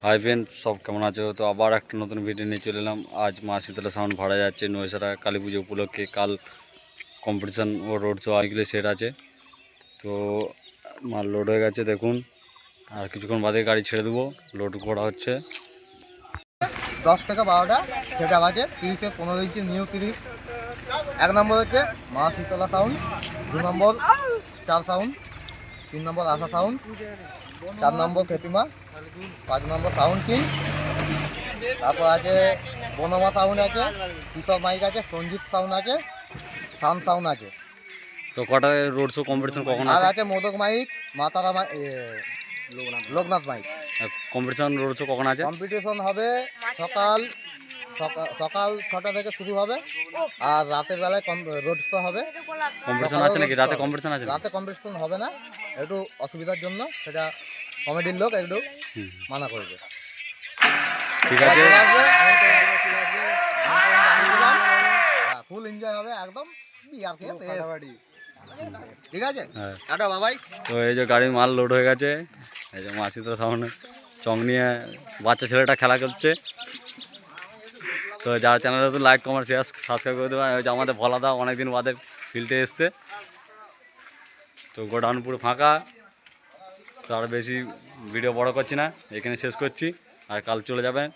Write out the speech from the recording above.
Hi friend, সব কেমন আছো? তো আবার একটা নতুন ভিডিও নিয়ে চলে এলাম। আজ মা শীতলা সাউন্ড ভাড়া যাচ্ছে নৈশারা কালী পুজো উপলক্ষে। কাল কম্পিটিশান ও রোড শো অনেকগুলো সেট আছে। তো মাল লোড হয়ে গেছে দেখুন, আর কিছুক্ষণ বাদে গাড়ি ছেড়ে দেবো। লোড করা হচ্ছে 10 থেকে 12টা সেটা বাজে 30-এর 15 ইঞ্চি নিউ 30। 1 নম্বর হচ্ছে মা শীতলা সাউন্ড, 2 নম্বর স্টার সাউন্ড, 3 নম্বর আশা সাউন্ড, 4 নম্বর খেপিমা, 5 নম্বর সাউন্ড কিং। তারপর আছে বনমা সাউন্ড আছে, কিশোর মাইক আছে, সঞ্জিত সাউন্ড আছে, সান সাউন্ড আছে। তো কটা রোড শো কম্পিটিশান কখন আর আছে? আছে মোদক মাইক, মাতারা Loknath mike. Competition road show কখন আছে? কম্পিটিশন হবে সকাল সকাল 6টা থেকে শুরু হবে, আর রাতের বেলায় রোড শো হবে। কম্পিটিশান আছে নাকি? রাতে কম্পিটিশান আছে? রাতে কম্পিটিশন হবে না, একটু অসুবিধার জন্য সেটা কমিটির লোক একটু মানা করবে। ঠিক আছে, ফুল এনজয় হবে একদম। ঠিক আছে, হ্যাঁ। টাটা বাবাই। তো এই যে গাড়ির মাল লোড হয়ে গেছে। এই যে মা শীতলা সাউন্ড চং নিয়ে বাচ্চা ছেলেটা খেলা করছে। তো যারা চ্যানেলে তো লাইক কমেন্ট শেয়ার সাবস্ক্রাইব করে দেবেন। ওই যে আমাদের ভোলাদা অনেকদিন বাদে ফিল্ডে এসছে। তো গোডাউন পুরো ফাঁকা। তো আর বেশি ভিডিও বড় করছি না, এখানে শেষ করছি। আর কাল চলে যাবেন।